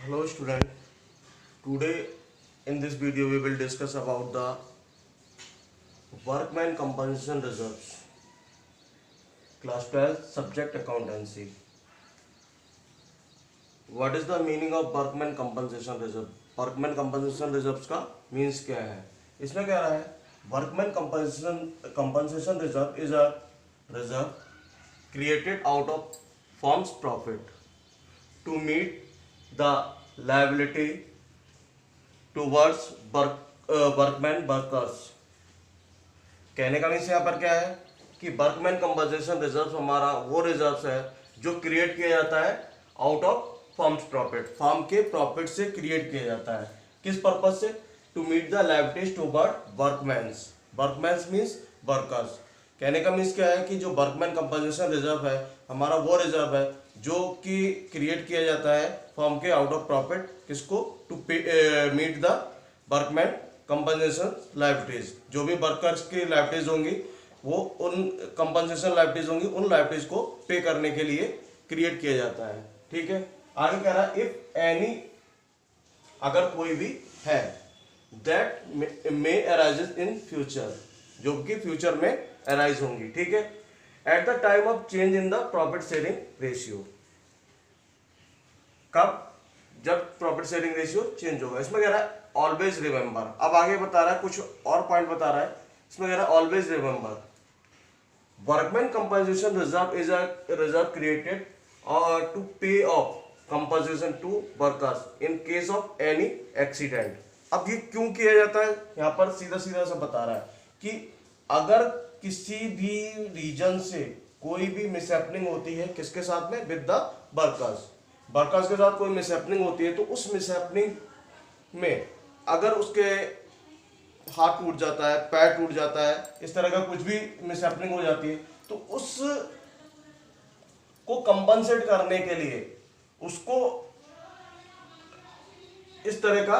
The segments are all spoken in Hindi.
Hello student, today in this video we will discuss about the workman compensation reserves, class 12 subject accountancy. What is the meaning of workman compensation reserve? Workman compensation reserves का मीन्स क्या है? इसमें क्या रहा है, workman compensation reserve is a reserve created out of firms profit to meet the liability towards workman workers. कहने का मीन्स यहाँ पर क्या है कि वर्कमैन कंपनसेशन रिजर्व हमारा वो रिजर्व है जो क्रिएट किया जाता है out of firms profit, firm के प्रॉफिट से क्रिएट किया जाता है. किस पर्पज से? To meet the liabilities toward workmans. Workmans means workers. कहने का मीन्स क्या है कि जो वर्कमैन कंपनसेशन रिजर्व है हमारा वो रिजर्व है जो कि क्रिएट किया जाता है फर्म के आउट ऑफ प्रॉफिट. किसको? To meet the workman compensation liabilities. जो भी वर्कर्स की लायबिलिटीज होंगी वो उन कंपनसेशन लायबिलिटीज होंगी, उन लायबिलिटीज को पे करने के लिए क्रिएट किया जाता है. ठीक है. आगे कह रहा है इफ एनी, अगर कोई भी है, that may arises in future, जो कि फ्यूचर में अराइज होंगी. ठीक है. Eight the time of change in the profit sharing ratio. कब? जब प्रॉफिट शेयरिंग रेशियो चेंज होगा. इसमें कह रहा है ऑलवेज रिमेंबर. अब आगे बता रहा है कुछ और पॉइंट बता रहा है. इसमें कह रहा है always remember workman compensation reserve is a reserve created और to pay off compensation to workers in case of any accident. अब ये क्यों किया जाता है? यहाँ पर सीधा सीधा सा बता रहा है कि अगर किसी भी रीजन से कोई भी मिसहैपनिंग होती है, किसके साथ में? With the workers. वर्कर्स के साथ कोई मिसहैपनिंग होती है तो उस मिसहैपनिंग में अगर उसके हाथ टूट जाता है, पैर टूट जाता है, इस तरह का कुछ भी मिसहैपनिंग हो जाती है तो उस को कंपनसेट करने के लिए उसको इस तरह का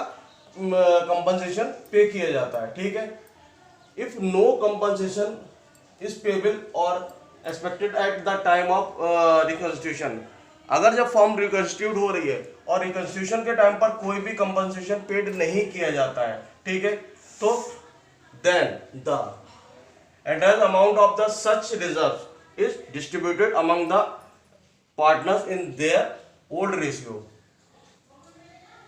कंपनसेशन पे किया जाता है. ठीक है. If no compensation is payable or expected at the time of reconstitution, अगर जब फॉर्म रिकंस्टिट्यूट हो रही है और रिकंस्टिट्यूशन के टाइम पर कोई भी कंपनसेशन पेड नहीं किया जाता है, ठीक है, तो then the entire amount of the such reserve is distributed among the partners in their old ratio.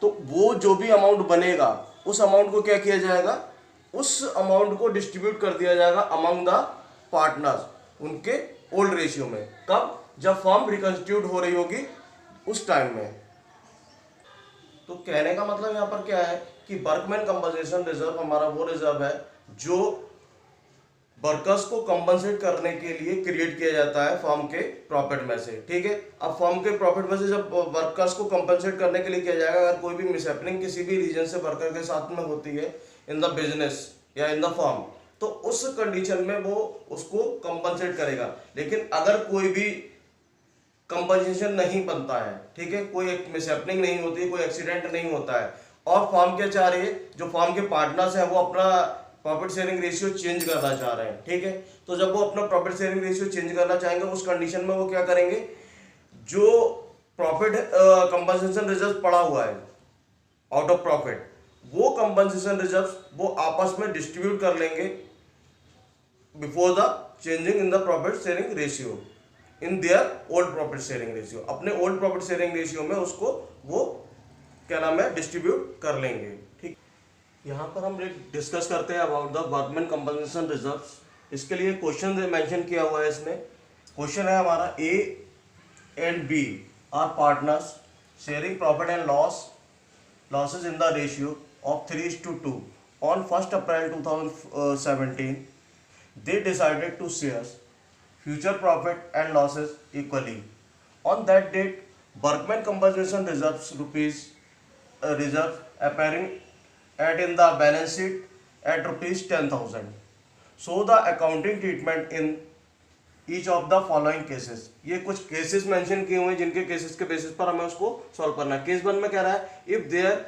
तो वो जो भी अमाउंट बनेगा उस अमाउंट को क्या किया जाएगा? उस अमाउंट को डिस्ट्रीब्यूट कर दिया जाएगा अमंग द पार्टनर्स उनके ओल्ड रेशियो में. कब? जब फर्म रिकंस्टिट्यूट हो रही होगी उस टाइम में. तो कहने का मतलब यहाँ पर क्या है कि वर्कमैन कंपनसेशन रिजर्व हमारा वो रिजर्व है जो वर्कर्स को कंपनसेट करने के लिए क्रिएट किया जाता है फर्म के प्रॉफिट में से. ठीक है. अब फर्म के प्रॉफिट में से जब वर्कर्स को कंपनसेट करने के लिए किया जाएगा, अगर कोई भी मिसहैपनिंग किसी भी रीजन से वर्कर के साथ में होती है इन द बिजनेस या इन द फर्म, तो उस कंडीशन में वो उसको कंपनसेट करेगा. लेकिन अगर कोई भी कंपनसेशन नहीं बनता है, ठीक है, कोई मिसहैपनिंग नहीं होती है, कोई एक्सीडेंट नहीं होता है और फर्म क्या चाह रही है, जो फर्म के पार्टनर्स हैं वो अपना प्रॉफिट शेयरिंग रेशियो चेंज करना चाह रहे हैं. ठीक है. तो जब वो अपना प्रॉफिट शेयरिंग रेशियो चेंज करना चाहेंगे उस कंडीशन में वो क्या करेंगे, जो प्रॉफिट कंपनसेशन रिजर्व पड़ा हुआ है आउट ऑफ प्रॉफिट, वो कंपनसेशन रिजर्व वो आपस में डिस्ट्रीब्यूट कर लेंगे before the changing in the profit sharing ratio in their old profit sharing ratio. अपने ओल्ड प्रॉफिट शेयरिंग रेशियो में उसको वो क्या नाम है, डिस्ट्रीब्यूट कर लेंगे. ठीक. यहाँ पर हम डिस्कस करते हैं about the workman compensation reserves. इसके लिए क्वेश्चन मेंशन किया हुआ है इसमें. क्वेश्चन है हमारा a and b are partners sharing profit and losses in the ratio of 3:2. On 1st April 2017, they decided to share future profit and losses equally. On that date, workman compensation reserves reserve appearing at in the balance sheet at rupees 10,000. So the accounting treatment in each of the following cases. ये कुछ केसेस मेंशन किए हुए हैं जिनके केसेस के बेसिस पर हमें उसको सॉल्व करना है. केस 1 में कह रहा है if there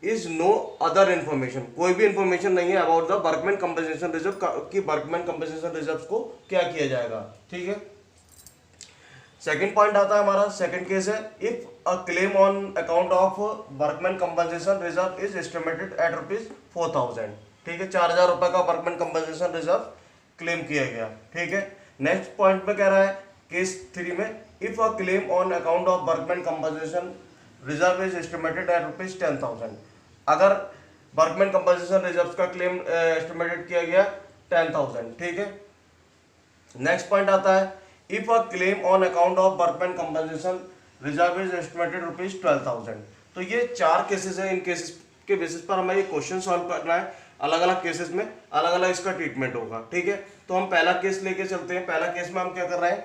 is no other information, कोई भी इंफॉर्मेशन नहीं है about the workman compensation reserve कि वर्कमैन कंपनसेशन रिजर्व को क्या किया जाएगा. ठीक है. सेकंड पॉइंट आता है हमारा, सेकंड केस है, if a claim on account of workman compensation reserve is estimated at ₹4,000। ठीक है, 4,000 रुपए का वर्कमैन कंपनसेशन रिजर्व क्लेम किया गया। ठीक है, नेक्स्ट पॉइंट में कह रहा है केस 3 में, if a claim on account of workman compensation reserve is estimated at ₹10,000। अगर वर्कमैन कंपनसेशन रिजर्व का क्लेम एस्टिमेटेड किया गया 10,000। ठीक है, नेक्स्ट पॉइंट आता है, if a claim on account of workman compensation reserve is estimated ₹12,000। तो ये 4 केसेस है, इन केसेस के बेसिस पर हमें ये क्वेश्चन सॉल्व करना है। अलग अलग केसेस में अलग अलग इसका ट्रीटमेंट होगा। ठीक है, तो हम पहला केस लेके चलते हैं। पहला केस में हम क्या कर रहे हैं,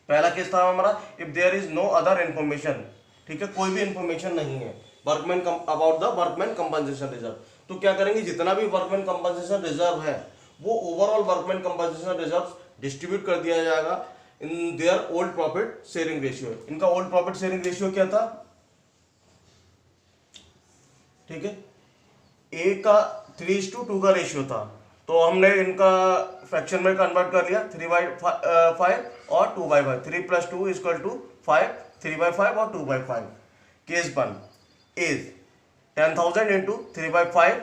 पहला केस था हमारा, if there is no other information. ठीक है, कोई भी इंफॉर्मेशन नहीं है workman about the workman compensation reserve, तो क्या करेंगे, जितना भी वर्कमैन कंपनसेशन रिजर्व है वो overall workman compensation reserve distribute कर दिया जाएगा इन their old profit sharing ratio. इनका ओल्ड प्रॉफिट शेयरिंग रेशियो क्या था, ठीक है, ए का 3:2 का रेशियो था, तो हमने इनका फ्रैक्शन में कन्वर्ट कर लिया 3/5 और 2/5। 3 + 2 = 5, 3/5 और 2/5। केस 1 इज 10,000 इंटू 3/5,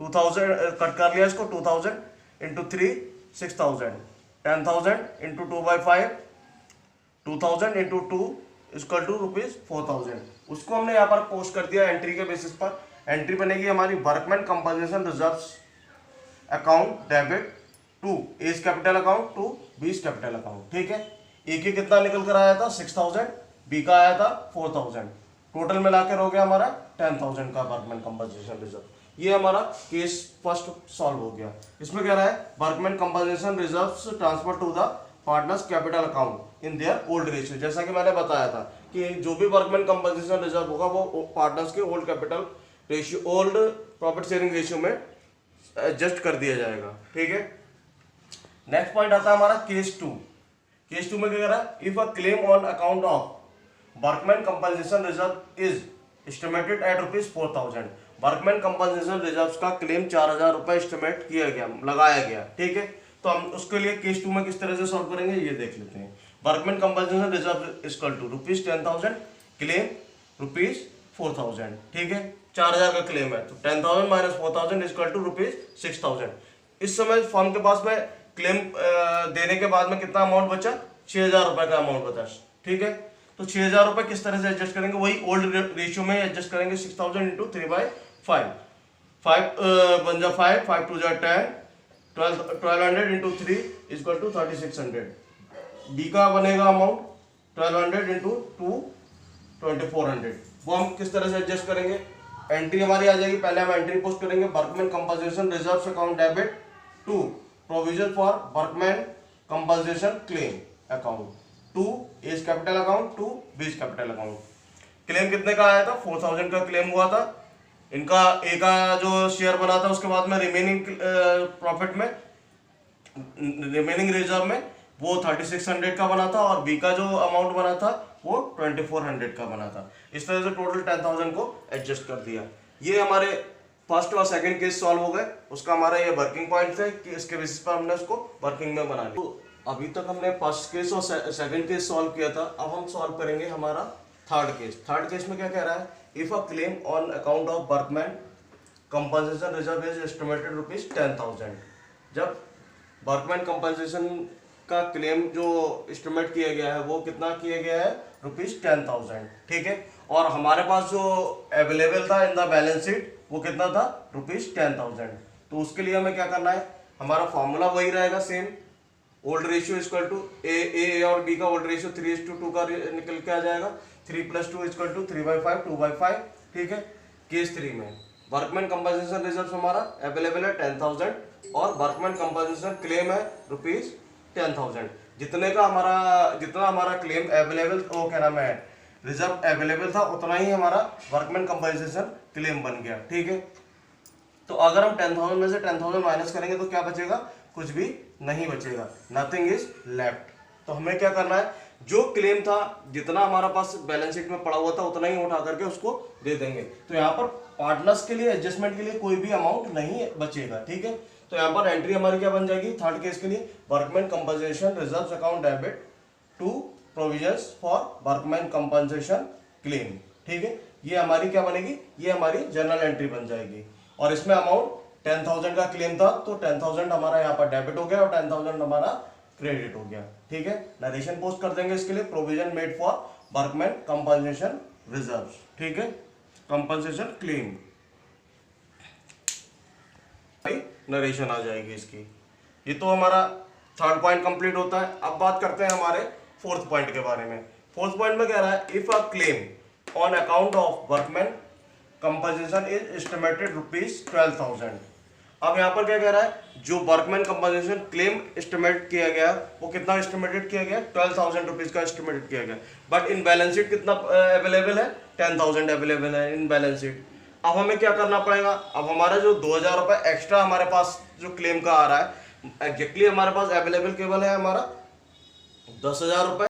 2,000 कट कर लिया इसको, 2,000 इंटू 3 6,000, 10,000 इंटू 2/5, 2,000 इंटू 2 = ₹4,000। उसको हमने यहाँ पर पोस्ट कर दिया एंट्री के बेसिस पर। एंट्री बनेगी हमारी workman compensation reserves account debit to A's capital account to B's capital account. ठीक है, ए के कितना निकल कर आया था 6,000, बी का आया था 4,000, टोटल मिलाकर हो गया हमारा 10,000 का वर्कमैन कंपनसेशन रिजर्व। ये हमारा केस फर्स्ट सॉल्व हो गया। इसमें कह रहा है workman compensation reserves transfer to the partners capital account in their old ratio. जैसा कि मैंने बताया था कि जो भी वर्कमैन कंपनसेशन रिजर्व होगा वो पार्टनर्स के old capital ratio, old profit sharing ratio में एडजस्ट कर दिया जाएगा। ठीक है, नेक्स्ट पॉइंट आता है हमारा केस 2। केस 2 में क्या कह रहा है, if a claim on account of workman compensation reserve is estimated at ₹4,000। Workman compensation reserve का क्लेम 4,000 रुपए एस्टिमेट किया गया, लगाया गया। ठीक है, तो हम उसके लिए केस 2 में किस तरह से सॉल्व करेंगे ये देख लेते हैं। Workman compensation reserve equal to ₹10,000, claim ₹4,000। ठीक है, 4,000 का क्लेम है, तो 10,000 - 4,000 इक्वल टू ₹6,000। इस समय फर्म के पास में क्लेम देने के बाद में कितना अमाउंट बचा, 6,000 रुपए का अमाउंट बचा। ठीक है, तो 6,000 रुपए किस तरह से एडजस्ट करेंगे, वही ओल्ड रेशियो में एडजस्ट करेंगे। 6,000 इंटू 3/5, 5 बन जा 5, 5 2 10, 1200 इंटू 3 इक्वल टू 3,600। बी का बनेगा अमाउंट 1200 इंटू 2 2,400। वो हम किस तरह से एडजस्ट करेंगे, एंट्री हमारी आ जाएगी। पहले हम एंट्री पोस्ट करेंगे, workman compensation reserve account debit to provision for workman compensation claim account to A's capital account to B's capital account. Claim कितने का आया था, 4,000 का क्लेम हुआ था। इनका ए का जो शेयर बना था उसके बाद में रिमेनिंग प्रॉफिट में, रिमेनिंग रिजर्व में वो 3,600 का बना था, और बी का जो अमाउंट बना था वो 2,400 का बना था। इस तरह से टोटल 10,000 को एडजस्ट कर दिया। ये हमारे फर्स्ट और सेकंड केस सॉल्व हो गए। उसका हमारा ये वर्किंग पॉइंट है कि इसके बेसिस पर हमने उसको वर्किंग में बना लिया। तो अभी तक हमने फर्स्ट केस और सेकंड केस सॉल्व किया था। अब हम सॉल्व करेंगे हमारा थर्ड केस। थर्ड केस में क्या कह रहा है, if a claim on account of workman compensation reserve is estimated ₹10,000। जब वर्कमैन कंपनसेशन का क्लेम जो एस्टिमेट किया गया है वो कितना किया गया है, ₹10,000। ठीक है, और हमारे पास जो अवेलेबल था इन द बैलेंस शीट वो कितना था, ₹10,000। तो उसके लिए हमें क्या करना है, हमारा फॉर्मूला वही रहेगा same. Old ratio equal to A और बी का ओल्ड रेशियो 3:2 का निकल के आ जाएगा। 3 + 2 = 3/5, 2/5। ठीक है, केस 3 में वर्कमैन कंपनसेशन रिजर्व हमारा अवेलेबल है 10,000 और वर्कमैन कंपनसेशन क्लेम है ₹10,000। जितना हमारा क्लेम अवेलेबल, वो क्या नाम है, रिजर्व अवेलेबल था, उतना ही हमारा वर्कमैन कंपनसेशन क्लेम बन गया। ठीक है, तो अगर हम 10,000 में से 10,000 माइनस करेंगे तो क्या बचेगा, कुछ भी नहीं बचेगा, नथिंग इज लेफ्ट। तो हमें क्या करना है, जो क्लेम था जितना हमारा पास बैलेंस शीट में पड़ा हुआ था उतना ही उठा करके उसको दे देंगे। तो यहाँ पर पार्टनर्स के लिए एडजस्टमेंट के लिए कोई भी अमाउंट नहीं बचेगा। ठीक है, तो यहाँ पर एंट्री हमारी क्या बन जाएगी थर्ड केस के लिए, workman compensation reserve account debit to provisions for workman compensation claim. ठीक है, ये हमारी क्या बनेगी, ये हमारी जर्नल एंट्री बन जाएगी। और इसमें अमाउंट 10,000 का क्लेम था, तो 10,000 हमारा यहाँ पर डेबिट हो गया और 10,000 हमारा क्रेडिट हो गया। ठीक है, नरेशन पोस्ट कर देंगे इसके लिए, provision made for workman compensation reserve. ठीक है, कंपनसेशन क्लेम नरेशन आ जाएगी इसकी। ये तो हमारा थर्ड पॉइंट कंप्लीट होता है। अब बात करते हैं हमारे फोर्थ पॉइंट के बारे में। फोर्थ पॉइंट में कह रहा है, if a claim on account of workman compensation is estimated ₹12,000। अब यहाँ पर क्या कह रहा है, जो वर्कमैन कंपनसेशन क्लेम एस्टिमेट किया गया वो कितना एस्टिमेटेड किया गया, ₹12,000 का एस्टिमेटेड किया गया। बट इन बैलेंस शीट कितना अवेलेबल है, 10,000 अवेलेबल है इन बैलेंस शीट। अब हमें क्या करना पड़ेगा, अब हमारा जो 2,000 रुपये एक्स्ट्रा हमारे पास जो क्लेम का आ रहा है, एग्जैक्टली हमारे पास अवेलेबल केवल है हमारा 10,000 रुपये।